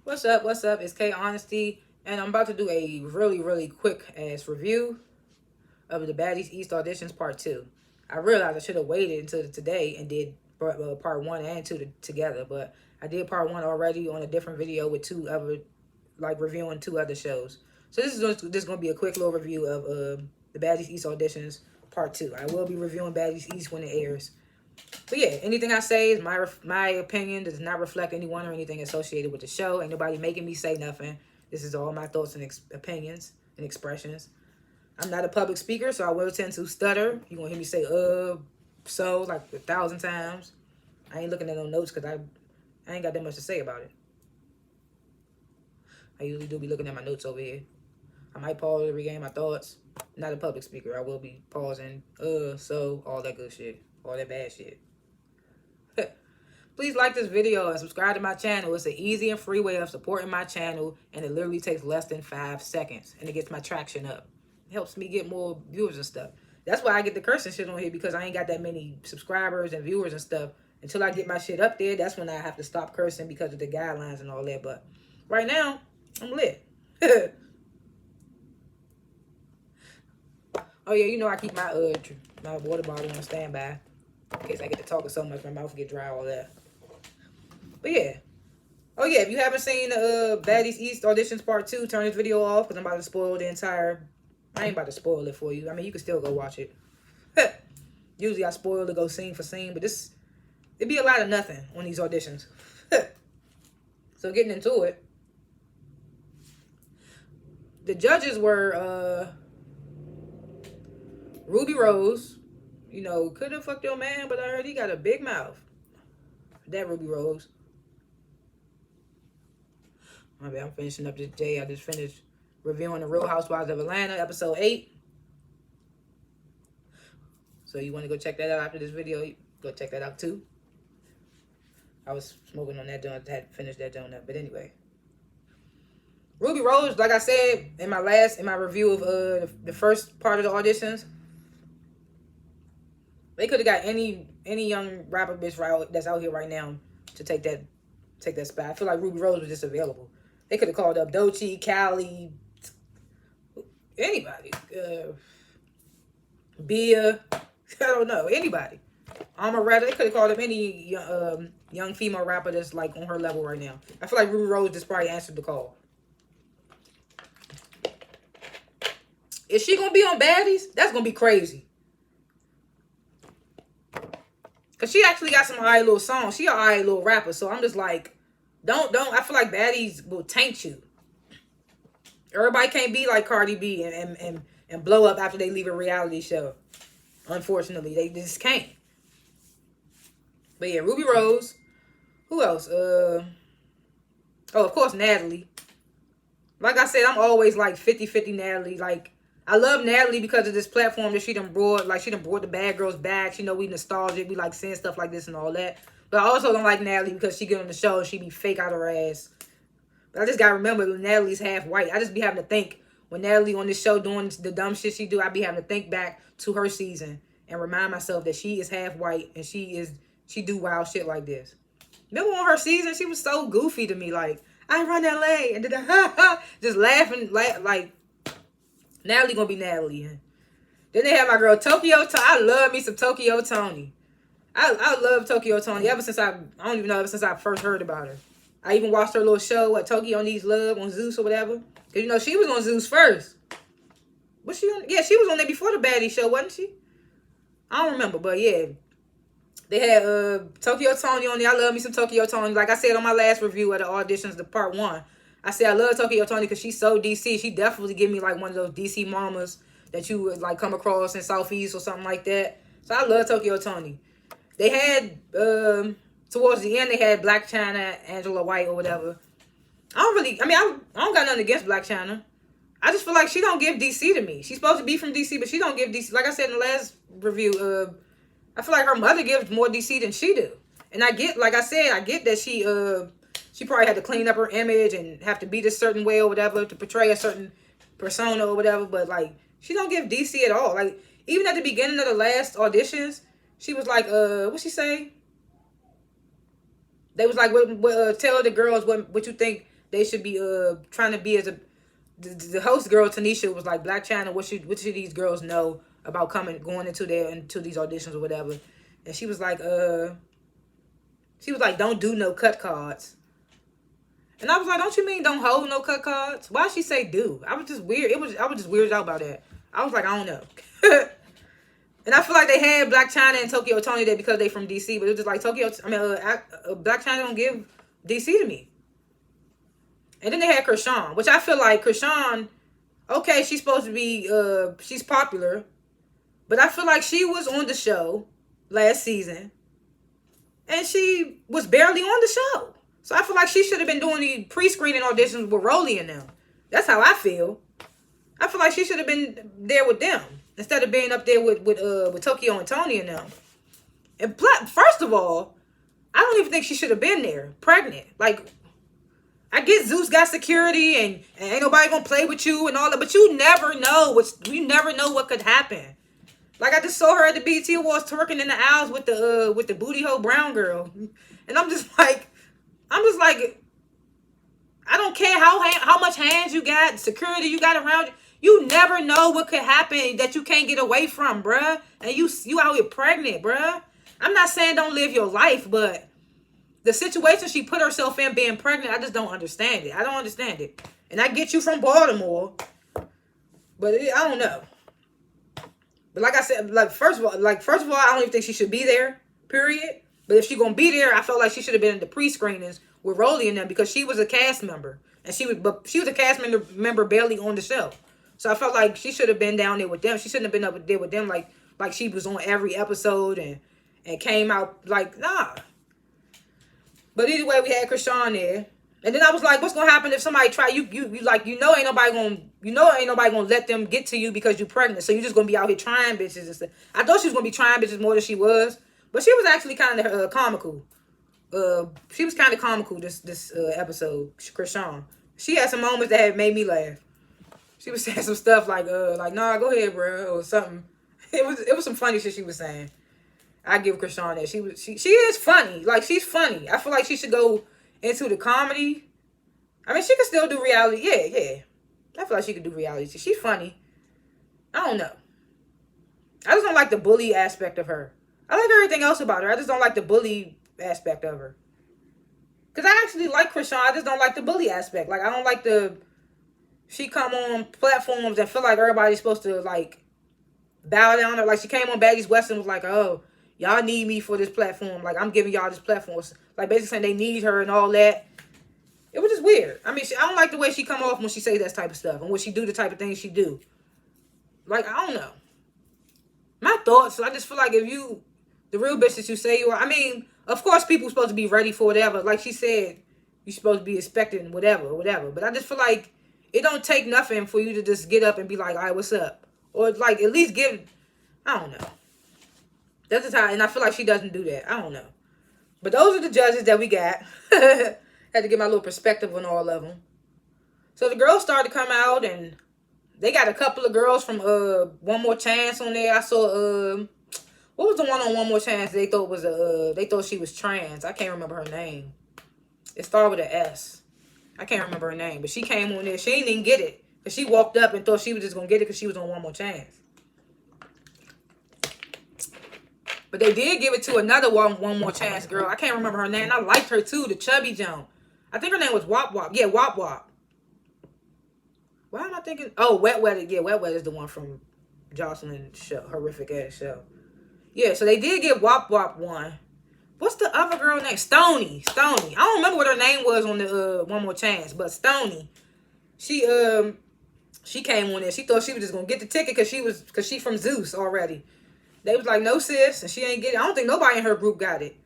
What's up? What's up? It's K.Honesty, and I'm about to do a really quick ass review of the Baddies East Auditions Part 2. I realized I should have waited until today and did Part 1 and 2 together, but I did Part 1 already on a different video with two other, reviewing two other shows. So this is just going to be a quick little review of the Baddies East Auditions Part 2. I will be reviewing Baddies East when it airs. But yeah, anything I say is my opinion. Does not reflect anyone or anything associated with the show. Ain't nobody making me say nothing. This is all my thoughts and opinions and expressions. I'm not a public speaker, so I will tend to stutter. You're going to hear me say, so, like 1,000 times. I ain't looking at no notes because I ain't got that much to say about it. I usually do be looking at my notes over here. I might pause to regain my thoughts. Not a public speaker. I will be pausing, so, all that good shit. All that bad shit. Please like this video and subscribe to my channel. It's an easy and free way of supporting my channel, and it literally takes less than 5 seconds, and it gets my traction up. It helps me get more viewers and stuff. That's why I get the cursing shit on here, because I ain't got that many subscribers and viewers and stuff. Until I get my shit up there, that's when I have to stop cursing because of the guidelines and all that. But right now, I'm lit. Oh yeah, you know I keep my water bottle on standby in case I get to talking so much my mouth get dry, all that. But yeah. Oh yeah, if you haven't seen Baddies East Auditions Part 2, turn this video off because I'm about to spoil the entire... I ain't about to spoil it for you. I mean, you can still go watch it. Usually I spoil it, go scene for scene, but it'd be a lot of nothing on these auditions. So getting into it. The judges were Ruby Rose. You know, couldn't fuck your man, but I heard he got a big mouth. That Ruby Rose. My bad, I'm finishing up this day. I just finished reviewing The Real Housewives of Atlanta, episode 8. So you want to go check that out after this video, go check that out too. I was smoking on that joint. I had to finish that joint up. But anyway. Ruby Rose, like I said in my review of the first part of the auditions, they could have got any young rapper bitch that's out here right now to take that spot. I feel like Ruby Rose was just available. They could have called up Doechii, Callie, anybody. Bia, I don't know, anybody. Amaretta, they could have called up any young female rapper that's like on her level right now. I feel like Ruby Rose just probably answered the call. Is she gonna be on Baddies? That's gonna be crazy. Cause she actually got some alright little songs. She an alright little rapper. So I'm just like, don't. I feel like Baddies will taint you. Everybody can't be like Cardi B and blow up after they leave a reality show. Unfortunately, they just can't. But yeah, Ruby Rose. Who else? Oh, of course, Natalie. Like I said, I'm always like 50-50 Natalie. Like, I love Natalie because of this platform that she done brought. Like, she done brought the bad girls back. She know we nostalgic. We like seeing stuff like this and all that. But I also don't like Natalie because she get on the show and she be fake out her ass. But I just got to remember that Natalie's half white. I just be having to think, when Natalie on this show doing the dumb shit she do, I be having to think back to her season and remind myself that she is half white and she do wild shit like this. Remember on her season, she was so goofy to me. Like, I run LA and just laughing like Natalie gonna be Natalie. Then they have my girl Tokyo Toni. I love me some Tokyo Toni. I love Tokyo Toni ever since ever since I first heard about her. I even watched her little show at Tokyo Needs Love on Zeus or whatever. Cause you know she was on Zeus first. Was she on? Yeah, she was on there before the Baddie show, wasn't she? I don't remember, but yeah. They had Tokyo Toni on there. I love me some Tokyo Toni. Like I said on my last review of the auditions, the part 1. I said I love Tokyo Toni because she's so DC. She definitely give me like one of those DC mamas that you would like come across in Southeast or something like that. So I love Tokyo Toni. They had, towards the end, they had Black China, Angela White or whatever. I don't got nothing against Black China. I just feel like she don't give DC to me. She's supposed to be from DC, but she don't give DC. Like I said in the last review, I feel like her mother gives more DC than she do. And I get, like I said, I get that she probably had to clean up her image and have to be this certain way or whatever to portray a certain persona or whatever. But, like, she don't give DC at all. Like, even at the beginning of the last auditions, she was like, what'd she say? They was like, tell the girls what you think they should be trying to be as a the host girl Tanisha was like, Black China, what should these girls know about going into these auditions or whatever? And she was like, don't do no cut cards. And I was like, don't you mean don't hold no cut cards? Why she say do? I was just weird. I was just weirded out about that. I was like, I don't know. And I feel like they had Black China and Tokyo Tony there because they from DC, but it was just like Black China don't give DC to me. And then they had Krishan, which I feel like Krishan, okay, she's supposed to be, she's popular, but I feel like she was on the show last season, and she was barely on the show. So I feel like she should have been doing the pre-screening auditions with Rolly and them. That's how I feel. I feel like she should have been there with them instead of being up there with Tokyo and Tony and them. And first of all, I don't even think she should have been there, pregnant. Like, I get Zeus got security and ain't nobody gonna play with you and all that, but you never know what could happen. Like, I just saw her at the BET Awards twerking in the aisles with the booty hole brown girl, and I'm just like, I don't care how much hands you got, security you got around you. You never know what could happen that you can't get away from, bruh. And you out here pregnant, bruh. I'm not saying don't live your life, but the situation she put herself in being pregnant, I just don't understand it. I don't understand it. And I get you from Baltimore, but I don't know. But like I said, first of all, I don't even think she should be there, period. But if she gonna be there, I felt like she should have been in the pre-screenings with Rolly and them because she was a cast member. And she was a cast member barely on the show. So I felt like she should have been down there with them. She shouldn't have been up there with them like she was on every episode and came out like, nah. But either way, we had Krishan there. And then I was like, what's gonna happen if somebody try ain't nobody gonna let them get to you because you're pregnant. So you're just gonna be out here trying bitches and stuff. I thought she was gonna be trying bitches more than she was, but she was actually kind of comical. She was kind of comical this episode, Krishan. She had some moments that had made me laugh. She was saying some stuff like nah, go ahead, bro, or something. It was some funny shit she was saying. I give Krishan that. She is funny. Like, she's funny. I feel like she should go into the comedy. I mean, she can still do reality. Yeah. I feel like she could do reality. She's funny. I don't know. I just don't like the bully aspect of her. I like everything else about her. I just don't like the bully aspect of her. Because I actually like Krishan. I just don't like the bully aspect. Like, I don't like she come on platforms and feel like everybody's supposed to, like, bow down to her. Like, she came on Baddies West and was like, oh, y'all need me for this platform. Like, I'm giving y'all this platform. Like, basically saying they need her and all that. It was just weird. I mean, I don't like the way she come off when she say that type of stuff. And when she do the type of things she do. Like, I don't know. My thoughts, I just feel like the real bitch that you say you are. I mean, of course people supposed to be ready for whatever. Like she said, you're supposed to be expecting whatever. But I just feel like it don't take nothing for you to just get up and be like, all right, what's up? Or, like, at least I don't know. That's just how, and I feel like she doesn't do that. I don't know. But those are the judges that we got. Had to get my little perspective on all of them. So the girls started to come out, and they got a couple of girls from One More Chance on there. I saw what was the one on One More Chance they thought she was trans. I can't remember her name. It started with an S. I can't remember her name, but she came on there. She didn't even get it. Because she walked up and thought she was just going to get it because she was on One More Chance. But they did give it to another One More Chance girl. I can't remember her name. I liked her too, the chubby Joan. I think her name was Wop Wop. Yeah, Wop Wop. Why am I thinking? Oh, Wet Wet. Yeah, Wet Wet is the one from Jocelyn's show. Horrific ass show. Yeah, so they did give Wop Wop one. What's the other girl name? Stony. I don't remember what her name was on the One More Chance, but Stony. She came on there. She thought she was just gonna get the ticket because she from Zeus already. They was like, no sis, and she ain't get it. I don't think nobody in her group got it.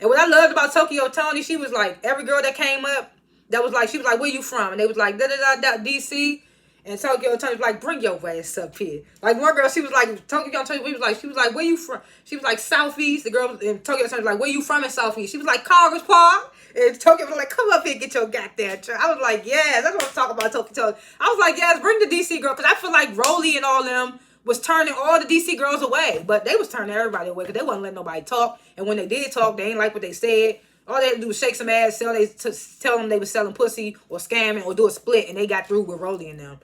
And what I loved about Tokyo Tony, she was like, every girl that came up, she was like, where you from? And they was like, DC. And Tokyo Tony was like, bring your ass up here. Like, one girl, she was like, Tokyo Tony, she was like, where you from? She was like, Southeast. The girl in Tokyo Tony was like, where you from in Southeast? She was like, Congress Park. And Tokyo was like, come up here and get your goddamn truck. I was like, yes, that's what I'm talking about, Tokyo Tony. I was like, yes, bring the DC girl. Because I feel like Rolly and all them was turning all the DC girls away. But they was turning everybody away because they wasn't letting nobody talk. And when they did talk, they ain't like what they said. All they had to do was shake some ass, tell them they was selling pussy or scamming or do a split, and they got through with Rolly and them.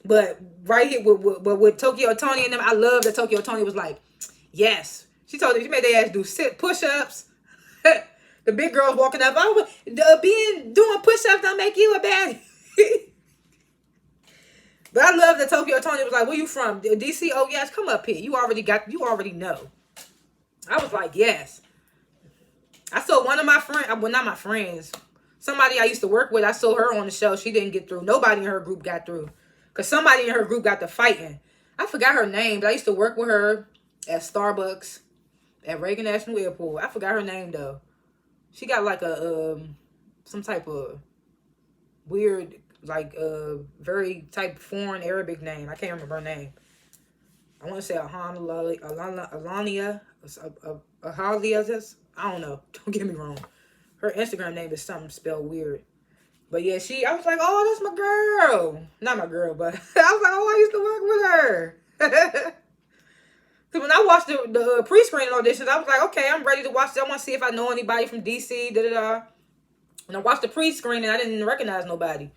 But right here with Tokyo Tony and them, I love that Tokyo Tony was like, yes. She made their ass do push-ups. The big girls walking up, doing push-ups don't make you a baddie. But I love that Tokyo Tony was like, where you from? DC? Oh, yes, come up here. You already know. I was like, yes. I saw one of my friends, well, not my friends, somebody I used to work with, I saw her on the show. She didn't get through. Nobody in her group got through. Because somebody in her group got to fighting. I forgot her name, but I used to work with her at Starbucks at Reagan National Airport. I forgot her name, though. She got like some type of weird, like very type foreign Arabic name. I can't remember her name. I want to say Alania, I don't know. Don't get me wrong. Her Instagram name is something spelled weird. But yeah, I was like, oh, that's my girl. Not my girl, but I was like, oh, I used to work with her. Because when I watched the pre-screening auditions, I was like, okay, I'm ready to watch it. I want to see if I know anybody from DC, da-da-da. When I watched the pre-screening, I didn't recognize nobody.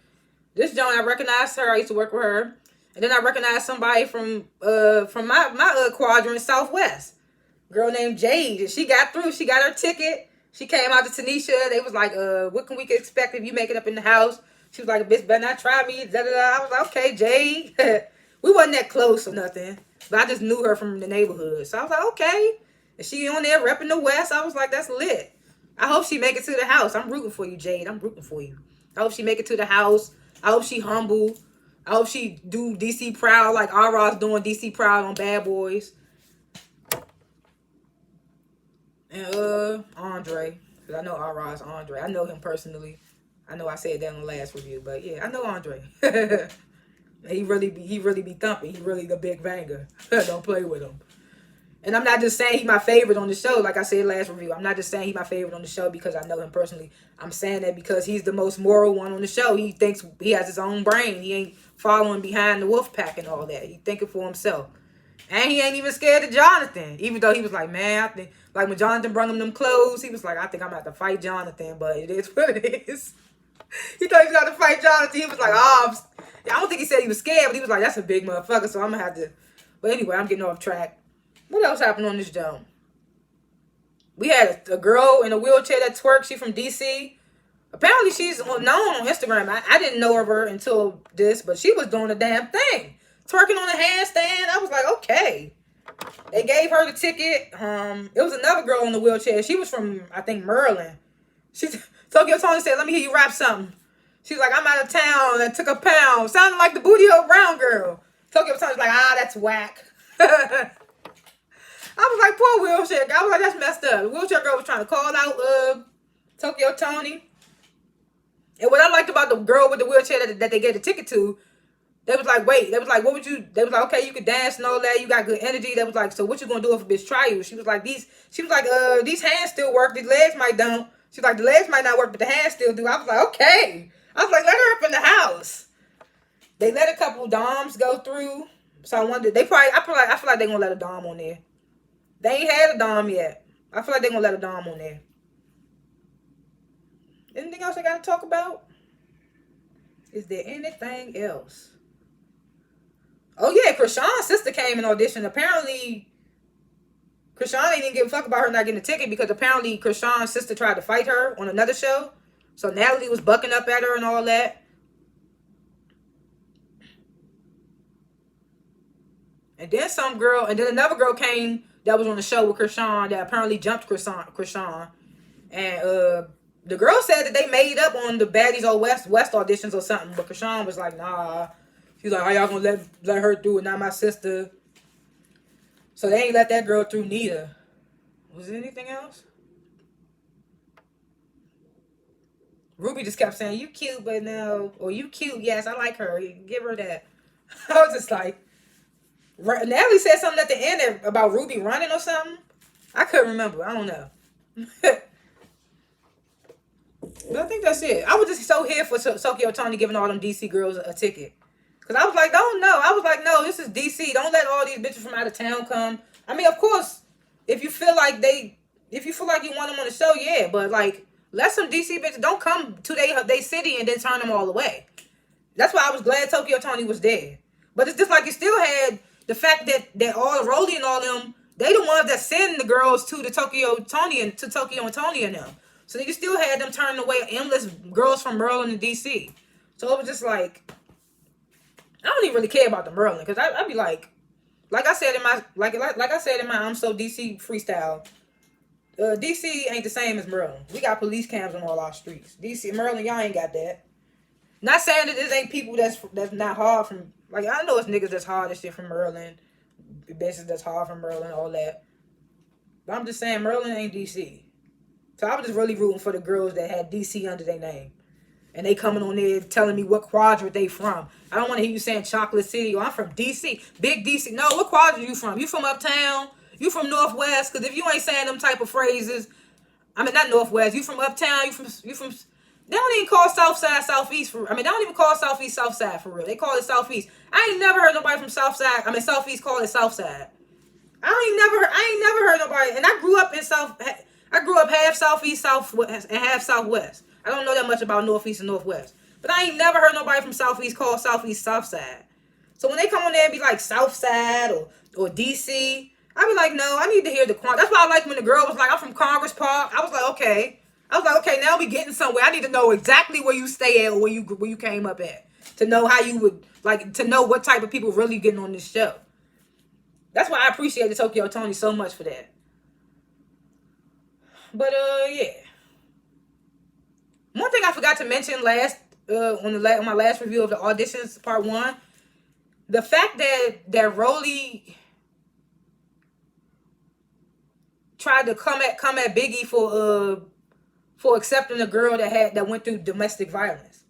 This joint, I recognized her. I used to work with her. And then I recognized somebody from my quadrant, Southwest. Girl named Jade. And she got through. She got her ticket. She came out to Tanisha. They was like, what can we expect if you make it up in the house? She was like, bitch better not try me. Da-da-da. I was like, okay, Jade. We wasn't that close or nothing. But I just knew her from the neighborhood. So I was like, okay. And she on there repping the West. I was like, that's lit. I hope she make it to the house. I'm rooting for you, Jade. I'm rooting for you. I hope she make it to the house. I hope she humble. I hope she do DC proud like Ara's doing DC proud on Bad Boys. And Andre. Because I know Ara's Andre. I know him personally. I know I said that in the last review. But yeah, I know Andre. He really be thumping. He really the big banger. Don't play with him. And I'm not just saying he's my favorite on the show, like I said last review. I'm not just saying he's my favorite on the show because I know him personally. I'm saying that because he's the most moral one on the show. He thinks he has his own brain. He ain't following behind the wolf pack and all that. He thinking for himself. And he ain't even scared of Jonathan. Even though he was like, man, I think, like when Jonathan brought him them clothes, he was like, I think I'm about to fight Jonathan, but it is what it is. He thought he was about to fight Jonathan. He was like, I don't think he said he was scared, but he was like, that's a big motherfucker, so I'm going to have to. But anyway, I'm getting off track. What else happened on this show? We had a girl in a wheelchair that twerked. She from DC. Apparently, she's known on Instagram. I didn't know of her until this, but she was doing a damn thing. Twerking on a handstand. I was like, okay. They gave her the ticket. It was another girl in the wheelchair. She was from, I think, Maryland. Tokyo Tony said, let me hear you rap something. She's like, I'm out of town and took a pound. Sounding like the Booty Hole Brown girl. Tokyo Tony's like, that's whack. I was like, poor wheelchair girl. I was like, that's messed up. The wheelchair girl was trying to call out Tokyo Tony. And what I liked about the girl with the wheelchair that they gave the ticket to, they was like, wait. They was like, what would you? They was like, okay, you could dance and all that. You got good energy. They was like, so what you gonna do if a bitch try you? She was like, these hands still work. These legs might don't. She's like, the legs might not work, but the hands still do. I was like, okay. I was like, let her up in the house. They let a couple doms go through. So I wondered, I feel like they're gonna let a dom on there. They ain't had a dom yet. I feel like they're gonna let a dom on there. Anything else I gotta talk about? Is there anything else? Oh yeah, Krishan's sister came and auditioned. Apparently, Krishan didn't give a fuck about her not getting a ticket because apparently Krishan's sister tried to fight her on another show. So Natalie was bucking up at her and all that. And then another girl came that was on the show with Krishan that apparently jumped Krishan. And the girl said that they made up on the Baddies West auditions or something. But Krishan was like, nah. She's like, how y'all gonna let her through and not my sister? So they ain't let that girl through neither. Was there anything else? Ruby just kept saying, you cute, but no. Or you cute, yes, I like her. Give her that. I was just like, Natalie said something at the end about Ruby running or something. I couldn't remember. I don't know. But I think that's it. I was just so here for Tokyo Tony giving all them DC girls a ticket. Because I was like, no, this is DC. Don't let all these bitches from out of town come. I mean, of course, if you feel like you want them on the show, yeah. But like, Let some DC bitches don't come to they city and then turn them all away. That's why I was glad Tokyo Tony was there. But it's just like you still had the fact that all Rolly and all them, they the ones that send the girls to the Tokyo Tony and to Tokyo and Tony and them. So you still had them turning away endless girls from Maryland and DC. So it was just like, I don't even really care about the Maryland, because I'd be like I said in my I'm So DC freestyle. DC ain't the same as Maryland. We got police cams on all our streets. DC, Maryland, y'all ain't got that. Not saying that this ain't people that's not hard from, like, I know it's niggas that's hard as shit from Maryland, bitches that's hard from Maryland, all that. But I'm just saying Maryland ain't DC. So I was just really rooting for the girls that had DC under their name. And they coming on there telling me what quadrant they from. I don't want to hear you saying Chocolate City or I'm from DC. Big DC. No, what quadrant you from? You from Uptown? You from Northwest? Because if you ain't saying them type of phrases, I mean, not Northwest. You from Uptown? You from they don't even call Southside Southeast for, I mean, they don't even call Southeast Southside for real. They call it Southeast. I ain't never heard nobody from Southside, I mean, Southeast call it Southside. I ain't never heard nobody, and I grew up half Southeast, Southwest, and half Southwest. I don't know that much about Northeast and Northwest. But I ain't never heard nobody from Southeast call Southeast Southside. So when they come on there and be like Southside or DC, I be like, no, I need to hear the quant. That's why I like when the girl was like, I'm from Congress Park. I was like, okay. Now we getting somewhere. I need to know exactly where you stay at or where you came up at. To know how you would, like, to know what type of people really getting on this show. That's why I appreciate the Tokyo Tony so much for that. But, yeah. One thing I forgot to mention on my last review of the auditions, part 1, the fact that Rolly tried to come at Biggie for accepting a girl that went through domestic violence.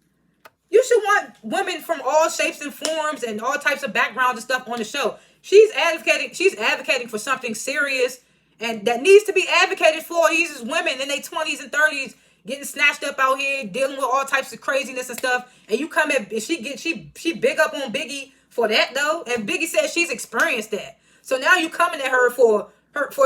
You should want women from all shapes and forms and all types of backgrounds and stuff on the show. She's advocating for something serious and that needs to be advocated for. These is women in their 20s and 30s getting snatched up out here, dealing with all types of craziness and stuff. And you come at she big up on Biggie for that though. And Biggie says she's experienced that. So now you coming at her for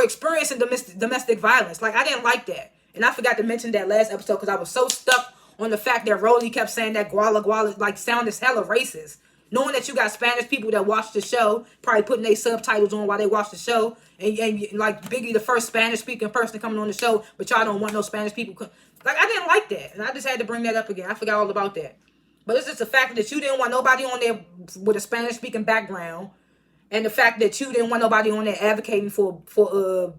experiencing domestic violence. Like, I didn't like that. And I forgot to mention that last episode because I was so stuck on the fact that Rolly kept saying that guala guala like sounded hella racist. Knowing that you got Spanish people that watch the show, probably putting their subtitles on while they watch the show, and like Biggie, the first Spanish speaking person coming on the show, but y'all don't want no Spanish people. Like, I didn't like that, and I just had to bring that up again. I forgot all about that. But it's just the fact that you didn't want nobody on there with a Spanish speaking background, and the fact that you didn't want nobody on there advocating for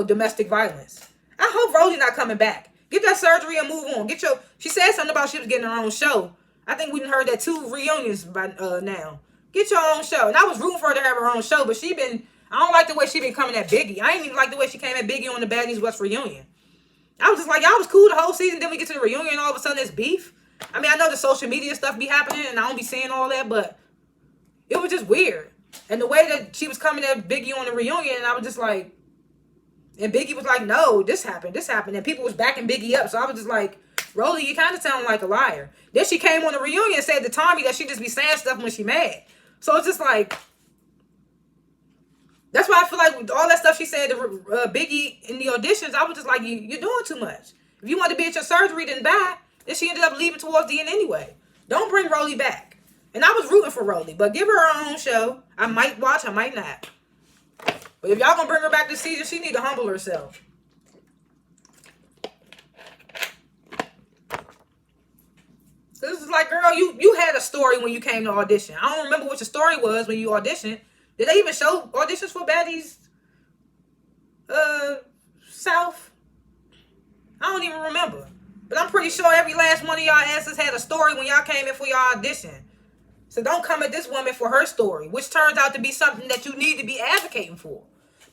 domestic violence. I hope Rolly not coming back. Get that surgery and move on. She said something about she was getting her own show. I think we done heard that 2 reunions by now. Get your own show. And I was rooting for her to have her own show, but I don't like the way she been coming at Biggie. I ain't even like the way she came at Biggie on the Baddies West reunion. I was just like, y'all was cool the whole season, then we get to the reunion and all of a sudden it's beef. I mean, I know the social media stuff be happening and I don't be seeing all that, but it was just weird. And the way that she was coming at Biggie on the reunion, and I was just like, and Biggie was like, no, this happened. And people was backing Biggie up. So I was just like, Rolly, you kind of sound like a liar. Then she came on the reunion and said to Tommy that she just be saying stuff when she mad. So it's just like, that's why I feel like with all that stuff she said to Biggie in the auditions, I was just like, you're doing too much. If you want to be at your surgery, then bye. Then she ended up leaving towards the end anyway. Don't bring Rolly back. And I was rooting for Rolly, but give her her own show. I might watch, I might not. But if y'all gonna bring her back this season, she need to humble herself. This is like, girl, you had a story when you came to audition. I don't remember what your story was when you auditioned. Did they even show auditions for Baddies South? I don't even remember. But I'm pretty sure every last one of y'all asses had a story when y'all came in for y'all audition. So don't come at this woman for her story, which turns out to be something that you need to be advocating for.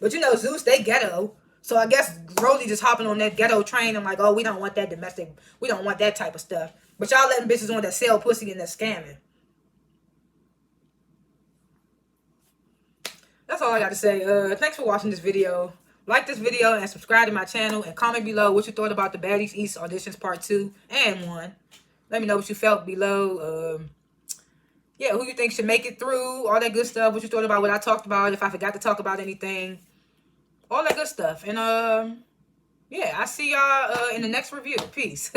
But you know, Zeus, they ghetto. So I guess Rolly just hopping on that ghetto train and like, oh, we don't want that domestic, we don't want that type of stuff. But y'all letting bitches on that sell pussy and that scamming. That's all I got to say. Thanks for watching this video. Like this video and subscribe to my channel and comment below what you thought about the Baddies East Auditions Part 2 and 1. Let me know what you felt below. Yeah, who you think should make it through, all that good stuff. What you thought about what I talked about, if I forgot to talk about anything. All that good stuff. And yeah, I see y'all in the next review. Peace.